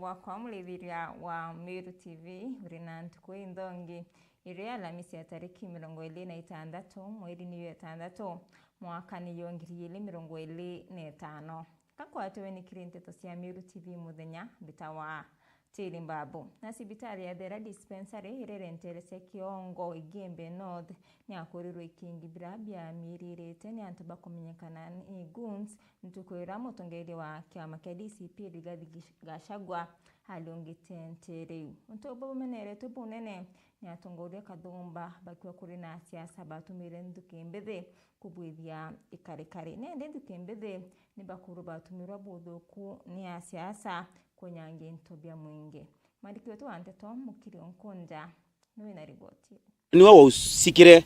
bwakwa mulithiria wa Meru TV uri na ntuku indongi iri Alhamisi ya tariki 26 mweri ni 6 mwaka ni 2025 kakwatwe ni kirinteto cia Meru TV muthenya bitawa Tiri Mbabu na sibitari ya Thera Dispensary irerenterese Kiongo Igembe North ni akurirwo ikingibira bya miririte ni antu bakumenyekana ni goons ntukwira mutongeri wa kiama kia DCP Rigathi Gachagua aliongitentere ntobo menere tubunene ni atongoria Kathumba bakiwa kuri na siasa batumire ndukembethe kubwithia ikarekare nende ndukembethe ni bakuru batumirwa buthuku ni a siasa kunyange ntobia mwingi mandiki wetu anteto mukiri onkonja niwe na riboti niwe usikire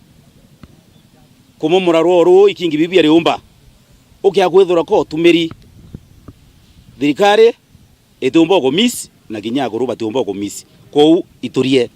kumumura rworu ikingi bibia riumba ukia gwithura ko tumiri thirikari itumba ko miss na kinyago ruba tumba ko miss kou iturie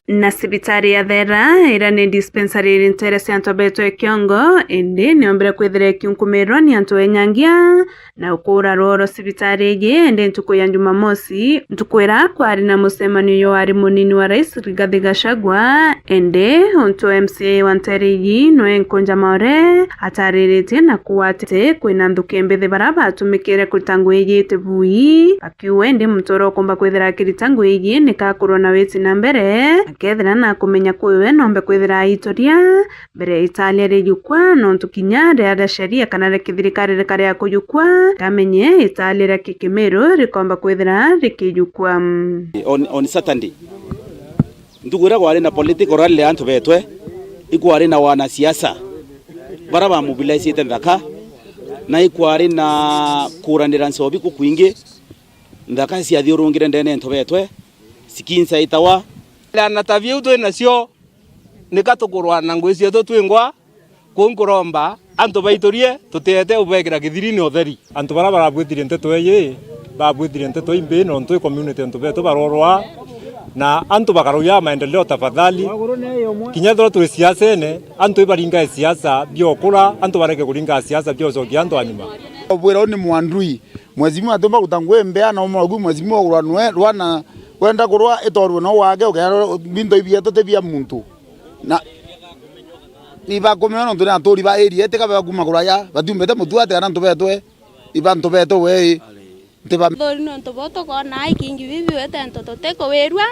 na sibitari ya Thera ira ni dispensary irinterese antu betwe Kiongo indi niombere kwithire kiunkumirwa ni antu enyangia na ukura roro sibitari igi indi ntuku ya Jumamosi ntukwira kwari na musemanio yo ari munini wa Rais Rigathi Gachagua indi untu MCA wa Nterigi Noe Nkonja Maore ataririte na kuwatite kwina ndukembethe baraba atumikire kutangu igi tibui akiwe ndi mtoro komba kwithira kiritangu igi nikakurwa na weti na mbere akethira na kumenya kwiwe nombe kwithira itoria mbere Italia rejukwa no tukinya ria sheria kana rekithirikari rekare ya kujukwa kamenye Italia ra kikimero rikomba kwithira rikijukwa on Saturday ndugura gwari na political rally antu betwe ikwari na wana siasa baraba mobilize ndaka na ikwari na kuranira nsobi kukwingi ndaka cia thiurungire ndene ntu betwe sikinsa itawa na tavia uto nacio nikatukurwa na ngwisi eto twingwa kunkuromba antu baitorie tutete ubekira githirini otheri antu barabara bwithire nteto eye babwithire nteto imbe no ntu community ntu beto barorwa na antu bakaruya maendeleo tafadhali kinyethro tu siasa ene antu ibaringa siasa biokura antu bareke kuringa siasa biozoki antu anima obwera ni mwandui mwezimu atomba kutangwe mbea na mwagu mwezimu ogranwe rwana kwenda kurwa itorwe no wage ukera bindo ibia totebia muntu na iba komeno ndo na tori ba area teka ba kuma kuraya batumbete mutu ate ana ntobetwe iba ntobeto we nteba thori no ntoboto kona ikingi bibi wete ntoto teko werwa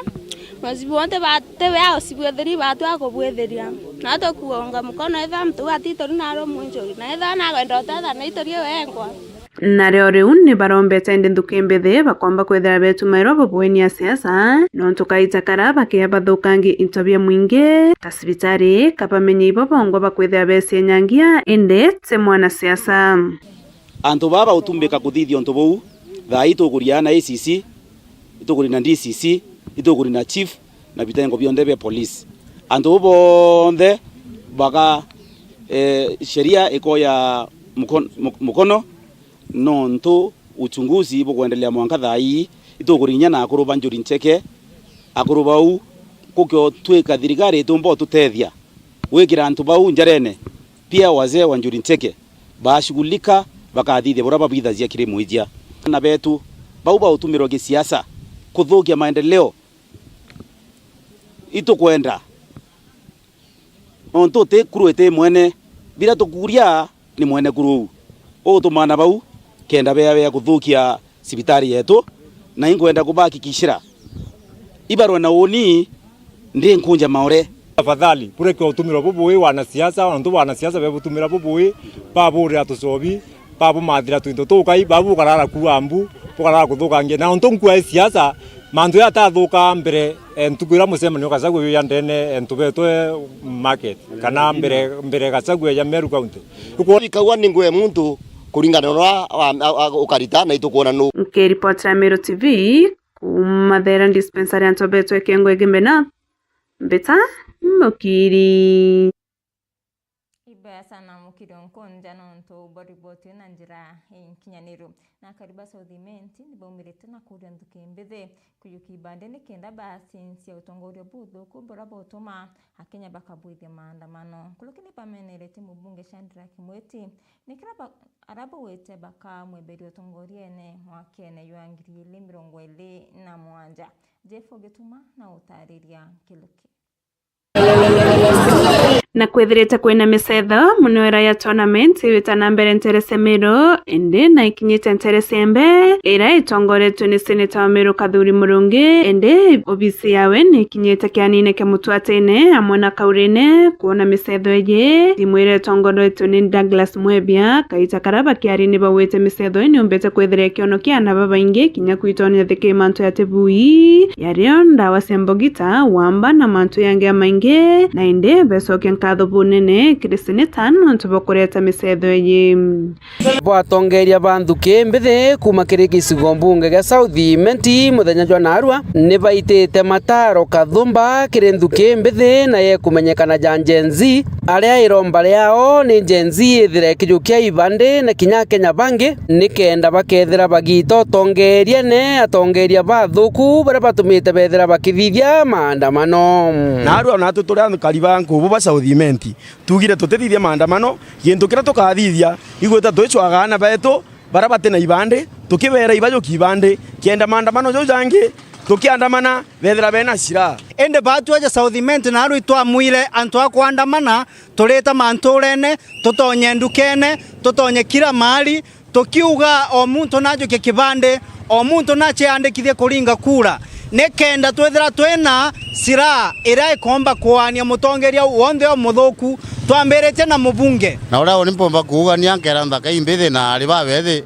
mazibu wonte bate wa osibwetheri batu akobwetheria na to kuonga mukono eva mtu atitori na ro munjo na eva na gwenda tata na itorie wengwa na reo riu ni barombete ndi ndukembethe bakomba kwethira betumairwa babweni ya siasa no ntukaita kara bakia bathukangi intobia mwingi ta sibitari kapamenye ibo bongwa bakwethira bese nyangia indi te mwana siasa antu baba utumbika kuthithia onto bou thai tuguria na ACC ituguri na DCC ituguri na chief na bitengo bionde be police antu bonthe baga sheria ikoya mukono no nto uchunguzi bukuendelea mwanka thai itugurinya na akuruba njuri ncheke akuruba u kukyo tweka thirikari itumbo tutethia wikira antu bau njarene pia wazee wa njuri ncheke bashughulika bakathithia buraba bithazia kiri muijia na betu bau utumiro gisiasa kuthukia maendeleo itukwenda onto te kuruete mwene bila tukuria ni mwene kuru o tumana bau kenda bea kuthukia sibitari yetu na ingwenda kubaki kishira ibarwa na oni ndi Nkonja Maore tafadhali pureke utumiro bubui wana siasa onto wana siasa be butumira bubui babure atusobi babu mathira twinto tukai babu karara kuambu pokarara kuthukangia na onto nkua siasa mandu ya tathuka mbere ntukwira musemanio Gachagua ya ndene ntubetwe market kana mbere Gachagua ya Meru County ikagwa ningwe muntu kuringana na ukarita na itukuona no report ya Meru TV kuma Thera Dispensary antu betwe Kiongo Igembe North mbeta mukiri Basa na mukidonko njano nto boriboti na njira kinyaniro na kariba Southimenti nibomirete na kuria ndukembethe kuyukibande nikenda basinsia utongoria buthu kubora botoma akenya bakabwithia maandamano kulukini pamenerete mubunge Shandra Kimweti nikira arabo wete baka mweberi utongoria ene wakene yuangiri 2027 Jeffo Getuma na utariria kiluki na kwethirite kwina misetho munwera ya tournament witana mbere Nterese Miro ende na ikinyite Nterese Embe ira itongoretwe ni Senator Miro Kathuri Murungi ende obisi yawe ni ikinyite kianine ke mutwatene amwe na kaurine kuona misetho ye timwire itongoretwe ni Douglas Mwebia kaita karaba kiari ni bawete misetho ni ombete kwethire kiono kiana babaingi kinya kuitonya thike manto ya tebui yario ndawa sembogita wamba na manto yange mainge na ende besoke nkatho bunene Krisine tano ntubokoreta misetho ye bwatongeria banthuke mbithe kuma kiriki sigombunge ga Southimenti muthenya jwa narua ni baitite mataro kathumba kirinthuke mbithe na ye kumenyekana janjenzi aria iromba riao ni jenzi ithire kijukia ibande na kinya Kenya bangi nikenda bakethira bagito tongeria ne atongeria bathuku bara batumite bethira bakithithia maandamano narua na tuturia kariba nkubu ba Southimenti tugire tutethithia maandamano gintu kira tukathithia igweta twicwagana betu bara batena ibande tukibera ibajo kibande kienda maandamano jo jangi tukiandamana bethira bena shira ende batu aja Southimenti naru itwa mwire antu akuandamana tuleta manturene tutonye ndukene tutonye kila mali tukiuga o muntu najo kibande o muntu nache andikithie kuringa kura nekenda twethira twena sira ira ikomba kuania mutongeria wonde o muthuku twamberete na mubunge na ora oni pomba kuugania nkera nthaka imbithe na ari babethi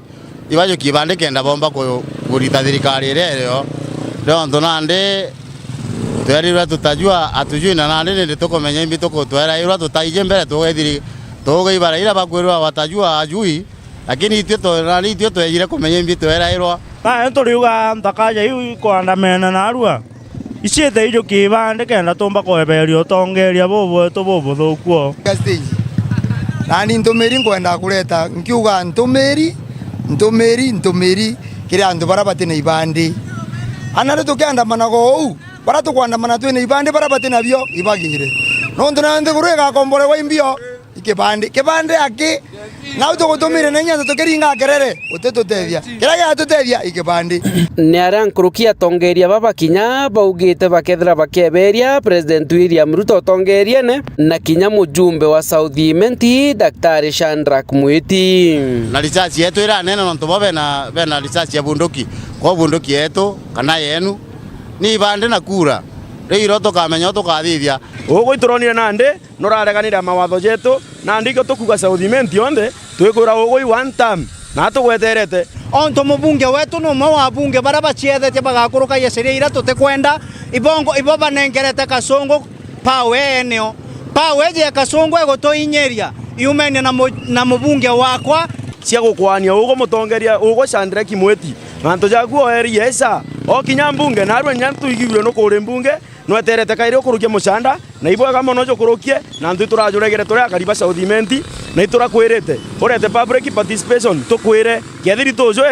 ibajo kibande kenda bomba kurita thirikari irero ndo ntonande twerira tutajua atujui na nande ndi tukomenya imbi tukutwera irwa tutaije mbere tugethiri tugeibara ira bakwirwa watajua ajui lakini itwe twejire kumenya imbi twera irwa na nturiuga ntakaja iu kuandamena narua iciete ijo kibande kenda tumba kweberio tongeria bobo tobobo thukuo nani ntumiri ngwenda kureta nkiuga ntumiri kira andu bara batena ibande anare tukiandamana go bara tukwandamana twene ibande bara batena bio ibagire no ndonande kurega kombore wa imbio kibande aki na utugutumire nenya tukeringa kerere utetutethia kira ya tutethia ikibande ni arankurukia tongeria baba kinya baugite bakethira bakeberia President William Ruto tongeria ne na kinya mujumbe wa Southimenti Daktari Shandra Kimweti na research yetu ira nena nonto bobe na bena research ya bunduki ko bunduki yetu kana yenu ni ibande na kura riro tukamenya tukathithia ugo ituronire nande norareganira mawatho jetu na ndiko tukuga Southimenti onde twikura ugo one time na tugweterete onto mubunge wetu no mwa bunge bara bachiethete bagakuruka yeseria ira tutekwenda ibongo iboba nengerete kasongo pawe eneo pawe je kasongo egotoinyeria iumene na mubunge wakwa cia gukwania ugo mutongeria ugo Shandra Kimweti manto jaguo eri yesa o kinya mbunge narwe nyantu igibire no kure mbunge no eterete kaire okurukia mucanda na ibwaga mono jo kurukie na ndu turajuregere turi akariba Southimenti na itura kwirete urete public participation tukwire kethiri tujo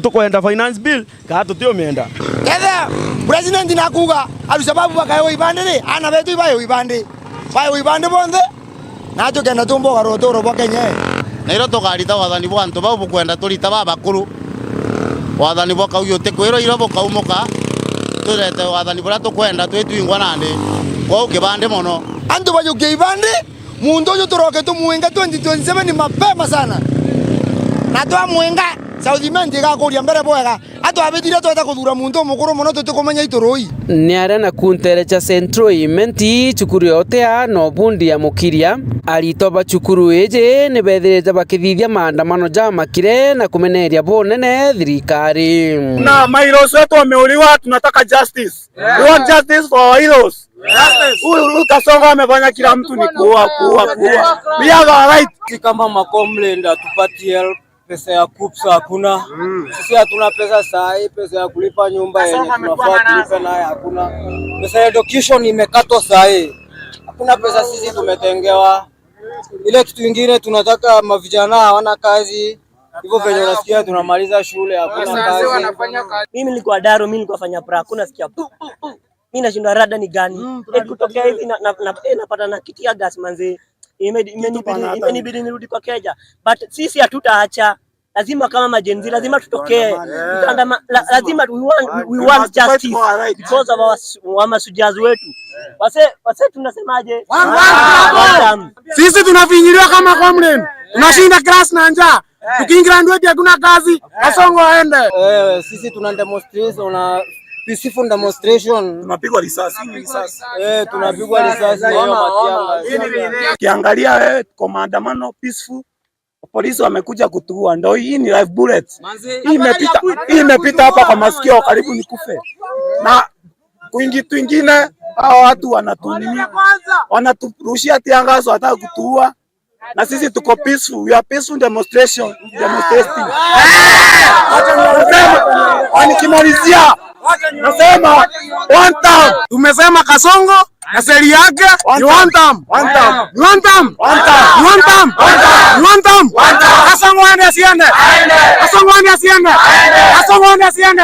tukwenda finance bill ka tutiomenda ketha president nakuga arusababu bakayo ibande ri ana betu ibayo ibande bonde na tukenda tumbo garotoro bokenye na iro tukarita wathani bwa antu bau bukwenda turita babakuru wathani bwa kaugio tekwiro iro bukaumuka turete wathani bura tukwenda twitwingwa nandi kwa ukibande mono antu bajuke ibande mundu uyu turoke tumuinga 2027 ni mapema sana na twamuinga Southimenti gakuria mbere bwega atwabithire tweta kuthura mundu mukuru muno tutikumenya iturui ni arena kunterecha Central Imenti chukuru yote no bundi ya mukiria alitoba chukuru eje ni bethirite bakithithia maandamano ja makire na kumeneria bonene thirikari na maheroes wetu wameuliwa tunataka justice we want justice for our heroes huyu Kasongo amefanya kila mtu ni kuua we have a right kama makomlenda tupatie help pesa ya kupsa hakuna sisi hatuna pesa sahi pesa ya kulipa nyumba yenye tunafaa tulipe naye hakuna pesa ya education imekatwa sahi hakuna pesa sisi tumetengewa Ile kitu kingine tunataka mavijana hawana kazi. Hivyo venye unasikia tunamaliza shule hakuna kazi. Mimi nilikuwa Daro, mimi nilikuwa fanya pra, hakuna sikia. Mimi nashindwa rada ni gani? Kutokea hivi napata na kitia gas manzi. Imenibidi nirudi kwa Kenya. But sisi hatutaacha. Lazima kama majenzi lazima tutokee. Lazima we want justice because of our masujazi wetu. Wase tunasemaje? Sisi tunafinyiliwa kama comrade. Tunashinda class na njaa. Tukiingia ndio hakuna kazi. Kasongo aende. Sisi tuna demonstration na peaceful demonstration. Tunapigwa risasi. Tunapigwa risasi hiyo matianga. Kiangalia kwa maandamano peaceful. Polisi wamekuja kutuua, ndio hii ni live bullet. Hii imepita hapa kwa masikio karibu nikufe. Na kwingine hao watu wanaturushia tiangazo hata kutuua. Na sisi tuko peaceful, we are peaceful demonstrating. Nikimalizia nasema one time. Tumesema Kasongo na seri yake ni one time. Kasongo asiende.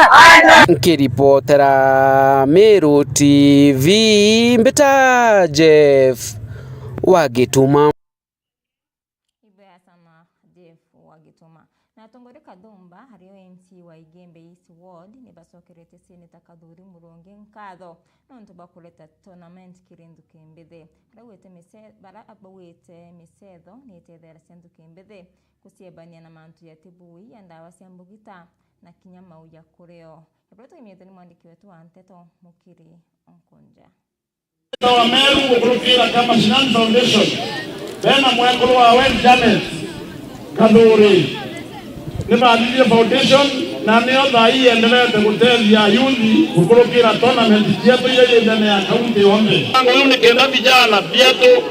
Nkiripotera Meru TV Mbita Jeff Wagituma. Na tongore Kadumba hariyo MC wa Igembe East Ward ni basokerete Seneta Kaduri Muronge nkatho nonto bakuleta tournament kirindu kimbithe bara abawete misetho nitethera sendu kimbithe kusiebania na mantu ya tibui ya ndawa cia mbugita na kinya mau ya kureo. Iproto imiete ni mwandiki wetu wa Nteto Mukiri Onkonja. Wa Meru kukurukira kama Shinani Foundation bena mwekulu wa Wen Janet Kaduri Nibaadhiria Foundation na niyo thai endelete kuteithia yuthi kukurukira tournament yetu ile ndani ya kaunti yombe. Ngo ni kenda vijana vyetu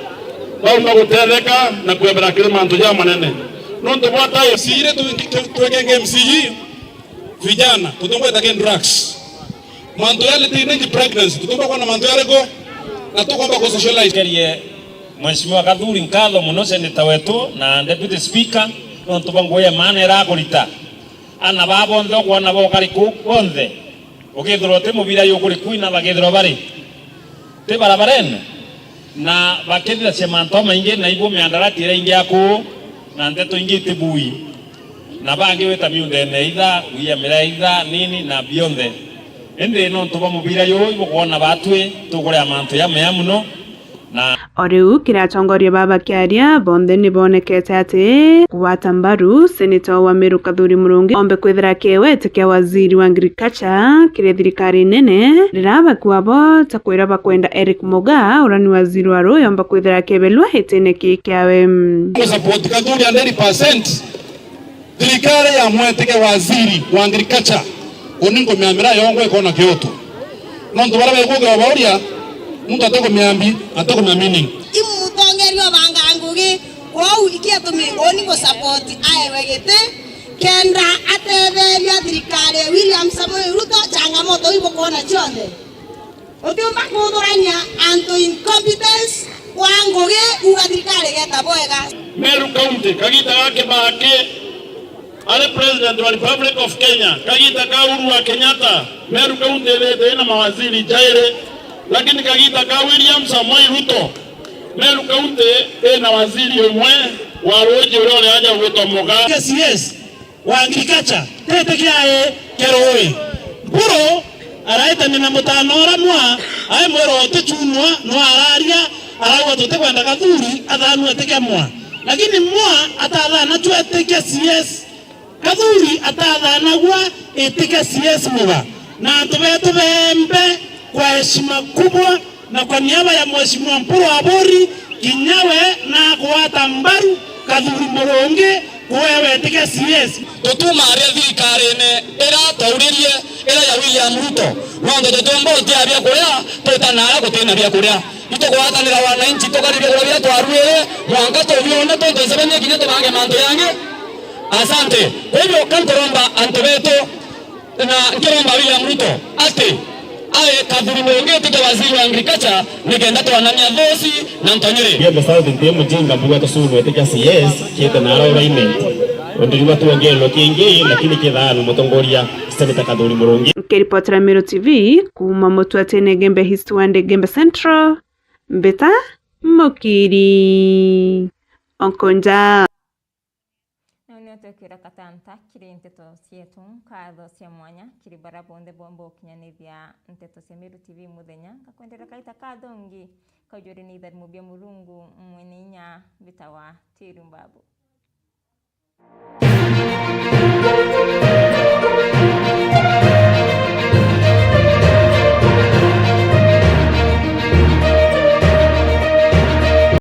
bauka gutetheka na kwebera kile mantu ya manene. Nonto bwata sire tuwekenge MCG vijana tutongweta gen drugs. Mantu yale teenage pregnancy tutomba kwa na mantu yale go na tukomba kwa socialize keriye Mheshimiwa Kaduri nkatho muno seneta wetu na deputy speaker nonto bangoya manera kulita ana babo ndo kwana bo kariku konde ukithro te mubira yo kuri kuina bagithro bari te barabarene na bakethira semanto mainge na ibo meandarati ira ingi yako na Nteto ingi tibui na bangi weta miunde neitha uya miraitha nini na bionde ende nonto ba mubira yo ibo kwana batwe tugure amanto ya meamuno na Oriu kiratongoria baba kiaria bonde nibonekete ati kuwata mbaru seneta wa Meru Kaduri Muronge ombe kwithira kiwete kia waziri wa agriculture kire thirikari nene riraba kwabo takwira bakwenda Eric Moga urani waziri wa Royo ombe kwithira kebelwa hetene kiawe support Kaduri 100%. Thirikari ya mweteke waziri wa agriculture oningo miamira yongo ikona Kyoto nondo barabe kuga baoria Mungu atoko miambi, atoko miamini. Imu tongerio bangangugi, kwau ikiatumi oni go support aewegete kenda atetheria thirikari William Samoei Ruto changamoto ibo kona chonde. Otiumba kuthurania anto incompetence wangugi uga thirikari geta boega. Meru County kagita gake bake ale president wa Republic of Kenya kagita ka Uhuru wa Kenyatta Meru County lete na mawaziri jaire lakini kagita ka William Samoei Ruto Meru County na waziri umwe wa roji ule aja Ruto Moga CS wa agriculture tete kiae keroi buro araita nina mutanora mwa ai mwero tuchunwa no araria arawa tutekwenda Kaduri athanu eteke mwa lakini mwa atathana tweteke CS Kaduri atathana gwa eteke CS mwa na tubetu bembe kwa heshima kubwa na kwa niaba ya Mheshimiwa Mpuru Abori kinyawe na kuwata mbaru Kaduri Muronge wewe tike CS tutuma aria thirikari ne era tauririe era ya William Ruto wando tutombo tiabia kuria tutana ara gutena bia kuria itukuhatanira wananchi tukaribia kuria twarwire mwanga tuviona tonto sebenya kinya tubange manto yange asante kwa hivyo kantoromba antobeto na kiromba William Ruto ati aye kadhuri mwonge tike waziri wa agriculture nikenda twanania thosi na ntonyere Gembe South ndiye mjinga mbuga tosuru eteka CS kiete na alignment ondiriwa tuongelo kingi lakini kidhano mutongoria Senator Kadhuri Murungi. Kiripotera Meru TV kuma Mutwatene Gembe East Wande Gembe Central Mbeta Mukiri Onkonja Tukira katanta kiri nteto sietu kadho cia mwanya kiri barabonde bombo kinyanithia nteto cia Meru TV muthenya kakwendera kaita kadongi kajuri ni idhari mubia mulungu mweninya bitawa Tiru Mbabu.